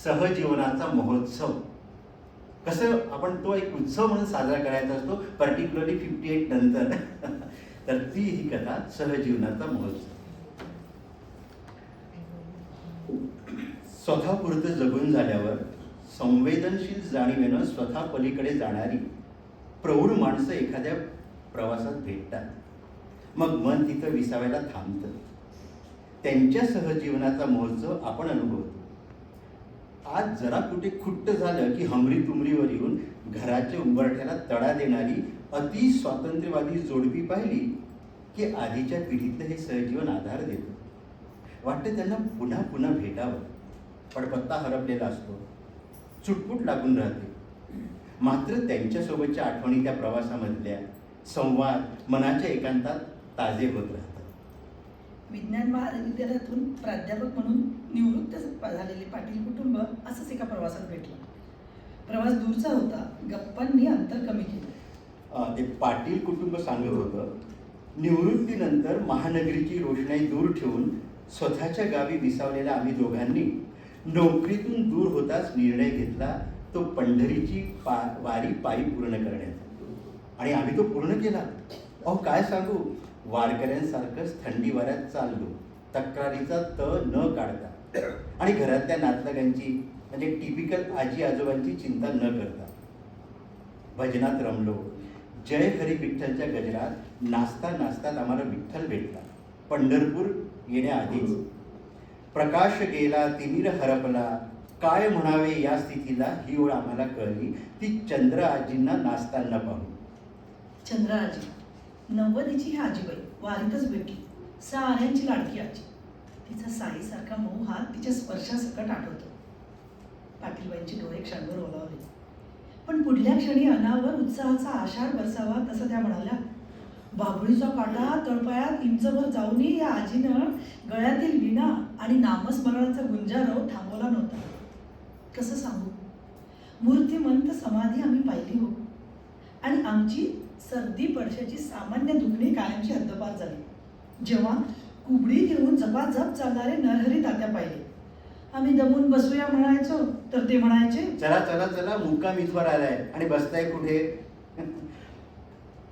सहजीवनाचा महोत्सव. कसं आपण तो एक उत्सव म्हणून साजरा करायचा असतो, पर्टिक्युलरली 58 नंतर. तर ती ही कथा सहजीवनाचा महोत्सव. स्वतःपुरतं जगून झाल्यावर संवेदनशील जाणीवेनं स्वतः पलीकडे जाणारी प्रौढ माणसं एखाद्या प्रवासात भेटतात. मग मन तिथं विसावायला थांबतं. त्यांच्या सहजीवनाचा महोत्सव आपण अनुभवतो. आज जरा कुठे खुट्ट झालं की हमरी तुमरीवर येऊन घराच्या उंबरठ्याला तडा देणारी अति स्वातंत्र्यवादी जोडपी पाहिली की आधीच्या पिढीतलं हे सहजीवन आधार देतं. वाटतं त्यांना पुन्हा पुन्हा भेटावं, पण पत्ता हरपलेला असतो, चुटपुट लागून राहते. मात्र त्यांच्यासोबतच्या आठवणी त्या प्रवासामधल्या संवाद मनाच्या एकांतात ताजे होत राहतात. विज्ञान महाविद्यालयातून प्राध्यापक म्हणून निवृत्त झालेले पाटील कुटुंब असंच एका प्रवासात भेटलं. प्रवास दूरचा होता, गप्पांनी अंतर कमी केलं. ते पाटील कुटुंब सांगत होतं, निवृत्तीनंतर महानगरीची रोषणाई दूर ठेवून स्वतःच्या गावी विसावलेल्या आम्ही दोघांनी नोकरीतून दूर होताच निर्णय घेतला तो पंढरीची वारी पायी पूर्ण करण्याचा. आणि आम्ही तो पूर्ण केला. अहो काय सांगू, वारकऱ्यांसारखंच थंडी वाऱ्यात चाललो, तक्रारीचा न काढता आणि घरातल्या नातलगांची म्हणजे टिपिकल आजी आजोबांची चिंता न करता. भजनात रमलो. जय हरी विठ्ठलच्या गजरात नाचता नाचतात आम्हाला विठ्ठल भेटला. पंढरपूर येण्याआधीच प्रकाश गेला तिमिर हरपला, काय म्हणावे या स्थितीला ही ओळ आम्हाला कळली ती चंद्र आजींना नाचताना पाहू. चंद्र आजी 90ची ही आजीबाई वारीतच भेटली. साऱ्यांची लाडकी आजी. तिचा साईसारखा मऊ हात तिच्या स्पर्शासकट आठवतो. पाटीलबाईंची डोळे क्षणभर ओलावले, पण पुढल्या क्षणी अनावर उत्साहाचा आषाढ बरसावा तसं त्या म्हणाल्या, बाभळीचा काटा तळपायात इंचभर जाऊनही या आजीनं गळ्यातील विणा आणि नामस्मरणाचा गुंजारव थांबवला नव्हता. कसं सांगू, मूर्तिमंत समाधी आम्ही पाहिली हो, आणि आमची सर्दी पडशाची सामान्य दुखणी कायमची हद्दपार झाली. जेव्हा कुबडी घेऊन जपाजप चालणारे नरहरी तात्या पाहिले, आम्ही दमून बसूया म्हणायचो तर ते म्हणायचे, चला चला चला मुक्काम इथवर आलाय आणि बसताय कुठे.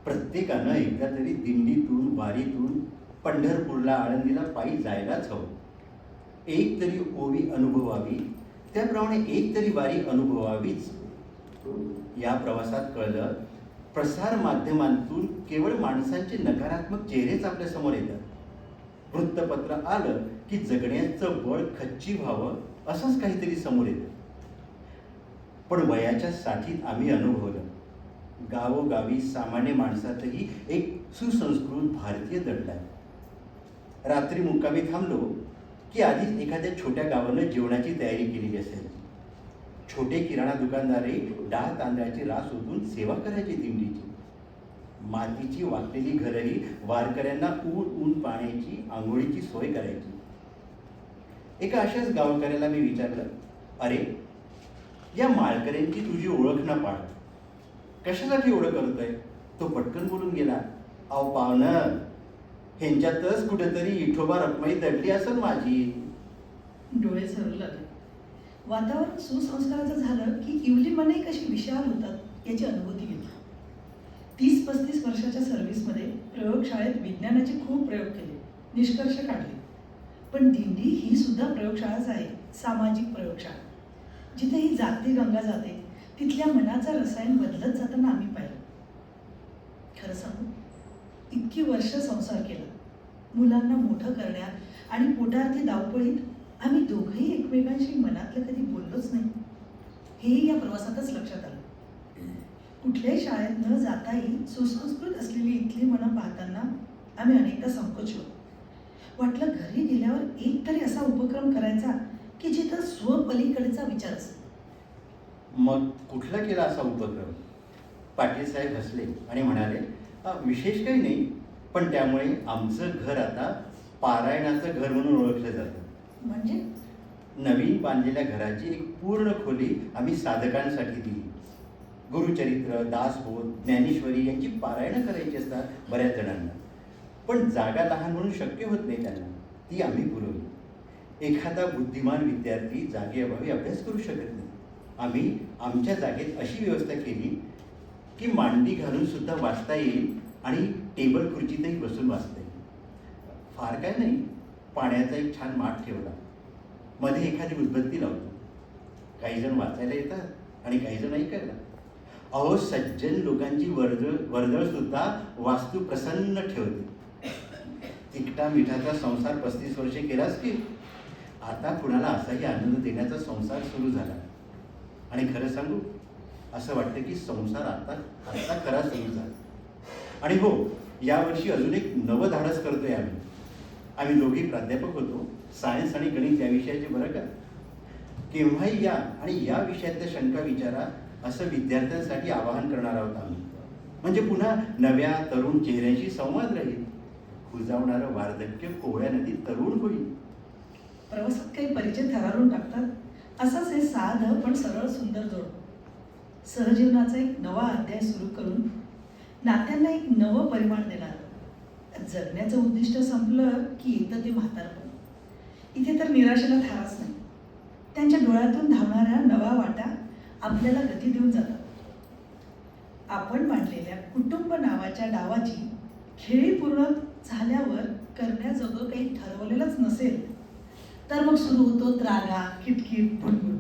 प्रत्येकानं एकदा तरी दिंडीतून वारीतून पंढरपूरला आळंदीला पायी जायलाच हवं. एक तरी ओवी अनुभवावी, त्याप्रमाणे एक तरी वारी अनुभवावीच. या प्रवासात कळलं, प्रसार माध्यमांतून केवळ माणसांचे नकारात्मक चेहरेच आपल्या समोर येतात. वृत्तपत्र आलं की जगण्याचं बळ खच्ची व्हावं असंच काहीतरी समोर येतं. पण वयाच्या साठीत आम्ही अनुभवलं, गावोगावी सामान्य माणसातही एक सुसंस्कृत भारतीय दडलाय. रात्री मुक्कामी थांबलो की आधीच एखाद्या छोट्या गावानं जेवणाची तयारी केलेली असेल. छोटे किराणा दुकानदारही डाळ तांदळाची रास ओतून सेवा करायची दिंडीची. मातीची वाकलेली घरही वारकऱ्यांना ऊन पाण्याची आंघोळीची सोय करायची. एका अशाच गावकऱ्याला मी विचारलं, अरे या माळकऱ्यांची तुझी ओळख ना पाड, कशासाठी एवढं करतोय. तो पटकन बोलून गेला, अहो पाहुणं, ह्यांच्यातच कुठेतरी इठोबा रखमाई दडली असेल माझी. डोळे झरू लागले. वातावरण सुसंस्काराचं झालं की इवली मनही कशी विशाल होतात याची अनुभूती घेतली. 30-35 वर्षाच्या सर्व्हिसमध्ये प्रयोगशाळेत विज्ञानाचे खूप प्रयोग केले, निष्कर्ष काढले. पण दिंडी ही सुद्धा प्रयोगशाळाच आहे, सामाजिक प्रयोगशाळा. जिथे ही जागती गंगा जाते तिथल्या मनाचं रसायन बदलत जाताना आम्ही पाहिलं. खरं सांगू, इतकी वर्ष संसार केला, मुलांना मोठं करण्यात आणि पोटार्थी धावपळीत आम्ही दोघंही एकमेकांशी मनातलं कधी बोललोच नाही. हेही या प्रवासातच लक्षात आलं. कुठल्याही शाळेत न जाताही सुसंस्कृत असलेली इथली मनं पाहताना आम्ही अनेकदा संकोचलो. वाटलं घरी गेल्यावर एक तरी असा उपक्रम करायचा की जिथं स्वपलीकडेचा विचार असेल. मग कुठला केला असा उपक्रम. पाटील साहेब हसले आणि म्हणाले, विशेष काही नाही, पण त्यामुळे आमचं घर आता पारायणाचं घर म्हणून ओळखलं जातं. म्हणजे नवीन बांधलेल्या घराची एक पूर्ण खोली आम्ही साधकांसाठी दिली. गुरुचरित्र, दासबोध, ज्ञानेश्वरी यांची पारायणं करायची असतात बऱ्याच जणांना, पण जागा लहान म्हणून शक्य होत नाही त्यांना. ती आम्ही पुरवली. एखादा बुद्धिमान विद्यार्थी जागेअभावी अभ्यास करू शकत नाही. आम्ही आमच्या जागेत अशी व्यवस्था केली की मांडी घालून सुद्धा वाचता येईल आणि टेबल खुर्चीतही बसून वाचता येईल. फार काय नाही, पाण्याचा एक छान माठ ठेवला, मध्ये एखादी उदबत्ती लावतो. काही जण वाचायला येतात आणि काही जण ऐकायला. अहो, सज्जन लोकांची वर्दळ सुद्धा वास्तू प्रसन्न ठेवते. तिकटा मिठाचा संसार 35 वर्षे केलास की आता कुणाला असाही आनंद देण्याचा संसार सुरू झाला. आणि खरं सांगू, असं वाटतं की संसार आता खरा सुरू झाला. आणि हो, यावर्षी अजून एक नवं धाडस करतोय आम्ही दोघेही प्राध्यापक होतो, सायन्स आणि गणित या विषयाचे. बरं का, केव्हाही या आणि या विषयातल्या शंका विचारा असं विद्यार्थ्यांसाठी आवाहन करणार आहोत आम्ही. म्हणजे पुन्हा नव्या तरुण चेहऱ्याशी संवाद राहील. खुजावणारं वार्धक्य कोवळ्या नदीत तरुण होईल. प्रवासात काही परिचय थरारून टाकतात असंच हे साधं पण सरळ सुंदर जोड. सहजीवनाचा एक नवा अध्याय सुरू करून नात्यांना एक नवं परिमाण देणार. जगण्याचं उद्दिष्ट संपलं की येतं ते म्हातारपण. इथे तर निराशेला थाराच नाही. त्यांच्या डोळ्यातून धावणाऱ्या नव्या वाटा आपल्याला गती देऊन जातात. आपण मांडलेल्या कुटुंब नावाच्या डावाची खेळी पूर्ण झाल्यावर करण्याजोगं काही ठरवलेलंच नसेल तर मग सुरू होतो त्रागा, किटकिट, भुणभुण.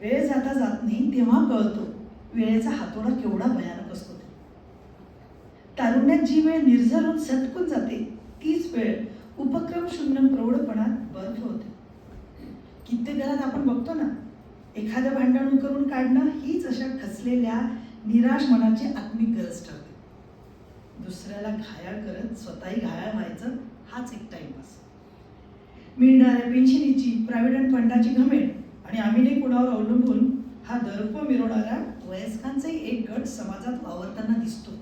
वेळ जाता जात नाही तेव्हा कळतो वेळेचा हातोडा केवढा भयानक असतो. तारुण्यात जी वेळ निर्झरून सटकून जाते तीच वेळ उपक्रम शून्य प्रौढपणात बर्फ होते. कित्येक घरात आपण बघतो ना, एखादं भांडण करून काढणं हीच अशा खचलेल्या निराश मनाची आत्मिक गरज ठरते. दुसऱ्याला घायाळ करत स्वतःही घायाळ व्हायचं हाच एक टाइमपास. मिळणाऱ्या पेन्शनीची, प्रॉव्हिडंट फंडाची घमेंड आणि आम्ही नाही कुणावर अवलंबून हा दर्प मिरवणारा वयस्कांचाही एक गट समाजात वावरताना दिसतो.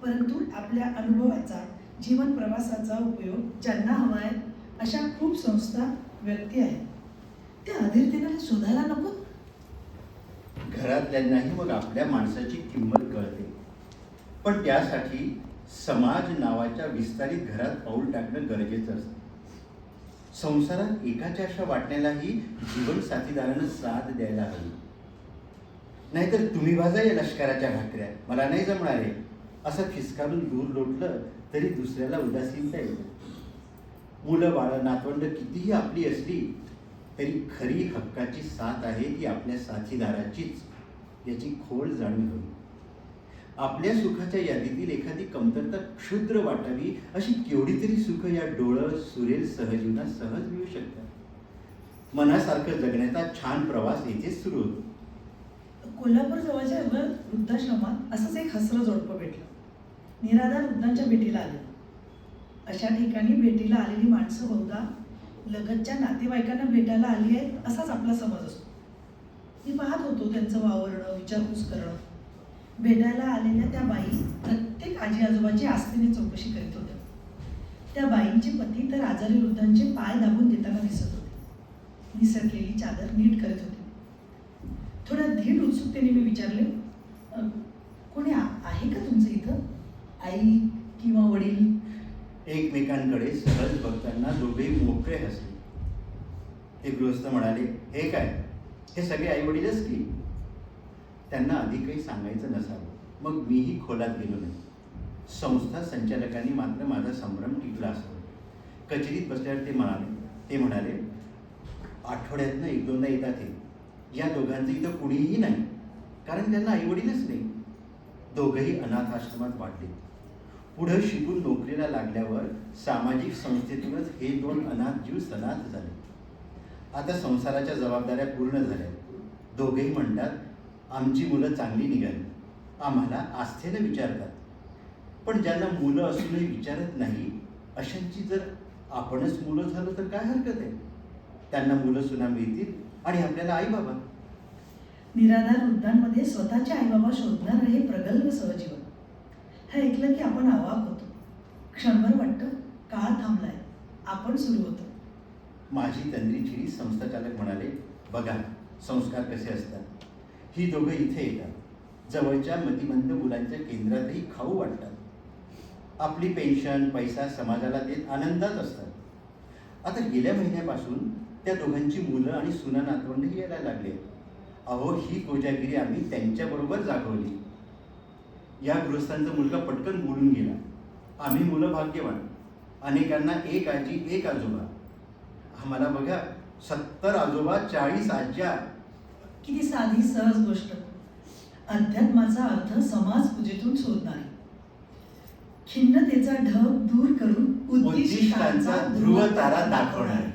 परंतु आपल्या अनुभवाचा, जीवन प्रवासाचा उपयोग ज्यांना हवा आहे अशा खूप संस्था, व्यक्ती आहेत. त्या अधीरतेने शोधायला नको. घरातल्यांनाही मग आपल्या माणसाची किंमत कळते. पण त्यासाठी समाज नावाच्या विस्तारित घरात पाऊल टाकणं गरजेचं असतं. संसारात एकाच्या अशा वाटण्यालाही जीवन साथीदारानं साथ द्यायला हवी. नाहीतर तुम्ही भाजा या लष्कराच्या भाकऱ्या, मला नाही जमणार आहे असं खिसकारून दूर लोटलं तरी दुसऱ्याला उदासीनता येते. मुलं बाळं, नातवंड कितीही आपली असली तरी खरी हक्काची साथ आहे ती आपल्या साथीदाराचीच, याची खोल जाणीव हवी. आपल्या सुखाच्या यादीतील एखादी कमतरता क्षुद्र वाटावी अशी केवढी तरी सुख या डोळं सुरेल सहजीवनात सहज मिळू शकतात. मनासारखं जगण्याचा छान प्रवास येथेच सुरू होतो. कोल्हापूर जवळच्या वृद्धाश्रमात असंच एक हसरं जोडपं भेटलं. निराधार वृद्धांच्या भेटीला आले. अशा ठिकाणी भेटीला आलेली माणसं बहुधा लगतच्या नातेवाईकांना भेटायला आली आहेत असाच आपला समज असतो. मी पाहत होतो त्यांचं वावरणं, विचारपूस करणं. भेटायला आलेल्या त्या बाई प्रत्येक आजी आजोबाची आस्थेने चौकशी करीत होत्या. त्या बाईंचे पती तर आजारी वृद्धांचे पाय दाबून देताना दिसत होते. निसटलेली चादर नीट करत होते. थोड्या धीट उत्सुकतेने मी विचारले, कोणी आहे का तुमचं इथं? आई किंवा वडील? एकमेकांकडे सहज बघताना दोघेही मोकळे हसले. ते गृहस्थ म्हणाले, हे काय, हे सगळे आई वडीलच की. त्यांना आधी काही सांगायचं नसावं, मग मीही खोलात गेलो नाही. संस्था संचालकांनी मात्र माझा संभ्रम टिकला असावा. कचेरीत बसल्यावर ते म्हणाले, आठवड्यातनं 1-2दा येतात हे. या दोघांचं इथं कुणीही नाही, कारण त्यांना आईवडीलच नाही. दोघंही अनाथ आश्रमात वाढले. पुढं शिकून नोकरीला लागल्यावर सामाजिक संस्थेतूनच हे 2 अनाथ जीव सनाथ झाले. आता संसाराच्या जबाबदाऱ्या पूर्ण झाल्या. दोघेही म्हणतात, आमची मुलं चांगली निघाली. आम्हाला आस्थेनं विचारतात. पण ज्यांना मुलं असूनही विचारत नाही अशांची जर आपणच मुलं झालो तर काय हरकत आहे? त्यांना मुलं सुना मिळतील आणि आपल्याला आई बाबा. निराधार वृद्धांमध्ये स्वतःचे आईबाबा शोधणारं हे प्रगल्भ सहजीवन. हे ऐकलं की आपण अवाक होतो. क्षणभर वाटतं काळ थांबलाय, आपण सुरू होतो. माझी तंद्री चिरी संस्थाचालक म्हणाले, बघा संस्कार कसे असतात. ही दोघं इथे येतात. जवळच्या मतिमंद मुलांच्या केंद्रातही खाऊ वाटतात. आपली पेन्शन पैसा समाजाला देत आनंदात असतात. आता गेल्या महिन्यापासून त्या दोघांची मुलं आणि सुना नातवंडही यायला लागले. अहो, ही कोजागिरी आम्ही त्यांच्याबरोबर जागवली. या गृहस्थांचा मुलगा पटकन बोलून गेला. आम्ही मुलं भाग्यवान. अनेकांना एक आजी एक आजोबा. आम्हाला बघा 70 आजोबा 40 आज्या. किती साधी सहज गोष्ट. अध्यात्माचा अर्थ समाज पूजेतून शोधणारी, खिन्नतेचा ढग दूर करून उद्दिष्टांचा ध्रुव तारा दाखवणारी.